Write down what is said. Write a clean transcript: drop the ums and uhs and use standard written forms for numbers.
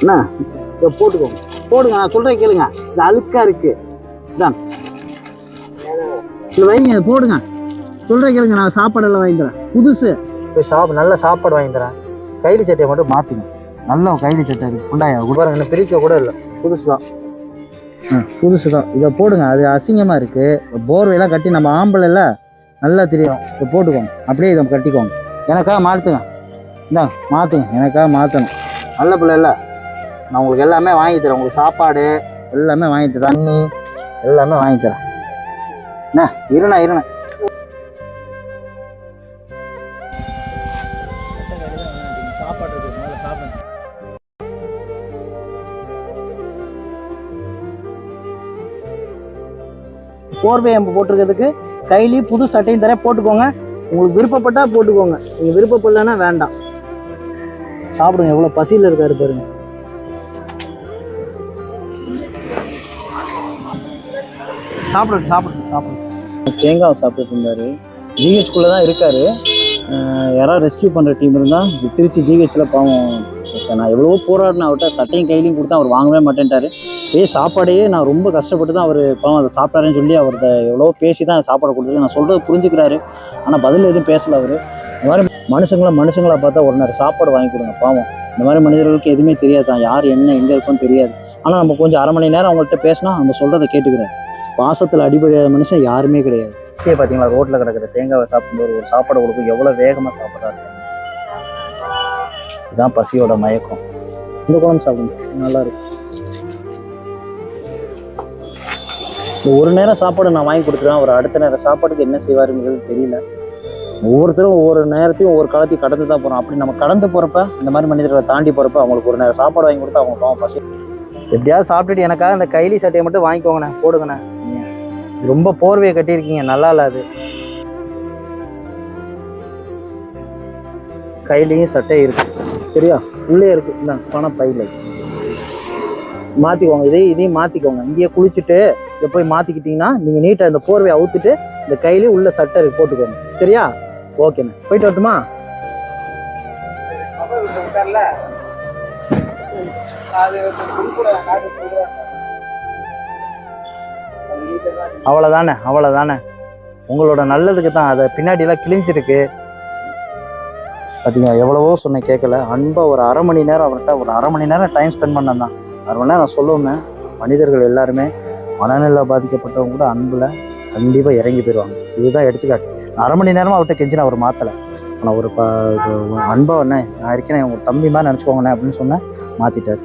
என்ன இதை போட்டுக்கோங்க, போடுங்க. நான் சொல்கிறேன் கேளுங்க. இது அழுக்காக இருக்குது. இதான் இல்லை வைங்க, இதை போடுங்க. சொல்கிறேன் கேளுங்க. நான் சாப்பாடெல்லாம் வாங்கி தரேன். புதுசு போய் நல்ல சாப்பாடு வாங்கி தரேன். கைலி சட்டையை மட்டும் மாற்றிங்க. நல்ல கைலி சட்டை இருக்குது. குண்டாயா கூட என்ன பிரிக்க கூட இல்லை. புதுசு தான். புதுசு தான். இதை போடுங்க. அது அசிங்கமாக இருக்குது. போர்வையெல்லாம் கட்டி நம்ம ஆம்பளைல நல்லா தெரியும். இதை போட்டுக்கோங்க. அப்படியே இதை கட்டிக்கோங்க. எனக்காக மாற்றுங்க. இந்தாங்க மாற்றுங்க. எனக்காக மாற்றணும். நல்ல பிள்ளை இல்லை. நான் உங்களுக்கு எல்லாமே வாங்கி தரேன். உங்களுக்கு சாப்பாடு எல்லாமே வாங்கி தரேன். தண்ணி எல்லாமே வாங்கி தரேன். என்ன இருண்ணா சாப்பாடு சாப்பிடுங்க. போர்வை எம்பு போட்டிருக்கிறதுக்கு கைலி புது சட்டையும் தரேன். போட்டுக்கோங்க. உங்களுக்கு விருப்பப்பட்டா போட்டுக்கோங்க. நீங்கள் விருப்பப்படலைன்னா வேண்டாம். சாப்பிடுங்க. எவ்வளோ பசியில் இருக்காரு பாருங்க. சாப்பிடுங்க. தேங்காய் சாப்பிட்டு இருந்தாரு. ஜிஹெச்குள்ளே தான் இருக்காரு. யாராவது ரெஸ்கியூ பண்ணுற டீம் இருந்தால் திருச்சி ஜிஹெச்சில் பாவம். நான் எவ்வளவோ போராடினேன் அவர்கிட்ட. சட்டையும் கையிலையும் கொடுத்தா அவர் வாங்கவே மாட்டேன்ட்டாரு. சாப்பாடையே நான் ரொம்ப கஷ்டப்பட்டு தான் அவர் பாவம் அதை சாப்பிட்டாருன்னு சொல்லி அவர்கிட்ட எவ்வளோ பேசி தான் சாப்பாடை கொடுத்துருக்கு. நான் சொல்கிறது புரிஞ்சுக்கிறாரு. ஆனால் பதில் எதுவும் பேசலை அவர். இந்த மாதிரி மனுஷங்களை பார்த்தா ஒரு நேரம் சாப்பாடு வாங்கி கொடுங்க. பாவம் இந்த மாதிரி மனிதர்களுக்கு எதுவுமே தெரியாது. தான் யார் என்ன எங்கே இருக்குன்னு தெரியாது. ஆனால் நம்ம கொஞ்சம் அரை மணி நேரம் அவங்கள்ட்ட பேசினா நம்ம சொல்கிறத கேட்டுக்கிறேன். பாசத்தில் அடிபடியாத மனுஷன் யாருமே கிடையாது. பார்த்தீங்களா, ரோட்டில் கிடக்கிற தேங்காவை சாப்பிடும்போது ஒரு சாப்பாடு கொடுக்கும் எவ்வளோ வேகமாக சாப்பிட்றாரு. இதுதான் பசியோட மயக்கம். இந்த குழம்பு சாப்பிடுங்க, நல்லா இருக்கும். இந்த ஒரு நேரம் சாப்பாடு நான் வாங்கி கொடுத்துருவேன். அவர் அடுத்த நேரம் சாப்பாட்டுக்கு என்ன செய்வாருங்கிறது தெரியல. ஒவ்வொருத்தரும் ஒவ்வொரு நேரத்தையும் ஒவ்வொரு காலத்தையும் கடந்து தான் போகிறோம். அப்படி நம்ம கடந்து போகிறப்ப இந்த மாதிரி மனிதர்களை தாண்டி போகிறப்ப அவங்களுக்கு ஒரு நேரம் சாப்பாடு வாங்கி கொடுத்தா அவங்க பாவம் பசி. எப்படியாவது சாப்பிட்டுட்டு எனக்காக இந்த கைலி சட்டையை மட்டும் வாங்கிக்கோங்கண்ணே, போடுங்கண்ணே. ரொம்ப போர்வையை கட்டியிருக்கீங்க, நல்லா இல்லை. அது கையிலையும் சட்டை இருக்கு, சரியா? உள்ளே இருக்கு. இந்த பணம் பையில மாற்றிக்கோங்க. இதையும் மாற்றிக்கோங்க. இங்கேயே குளிச்சுட்டு இதை போய் மாற்றிக்கிட்டீங்கன்னா நீங்கள் நீட்டாக இந்த போர்வையை அவுத்துட்டு இந்த கையிலேயே உள்ள சட்டை இருக்கு, போட்டுக்கோங்க. சரியா? ஓகேண்ணே, போயிட்டு வரட்டுமா? அவ்வளோதானே. உங்களோட நல்லதுக்கு தான். அதை பின்னாடியெல்லாம் கிழிஞ்சிருக்கு பார்த்தீங்க. எவ்வளவோ சொன்னேன், கேட்கல. அன்பாக ஒரு அரை மணி நேரம் அவர்கிட்ட ஒரு அரை மணி நேரம் டைம் ஸ்பெண்ட் பண்ணேன் தான். அரை மணி நேரம் நான் சொல்லுவேன். மனிதர்கள் எல்லாருமே மனநிலை பாதிக்கப்பட்டவங்க கூட அன்பில் கண்டிப்பாக இறங்கி போயிடுவாங்க. இதுதான் எடுத்துக்காட்டு. அரை மணி நேரமாக அவர்கிட்ட கெஞ்சி நான் அவர் மாற்றலை. ஆனால் ஒரு அன்பாக நான் இருக்கேன், உங்கள் தம்பி மாதிரி நினச்சிக்கோங்கண்ணே அப்படின்னு சொன்னேன். மாற்றிட்டார்.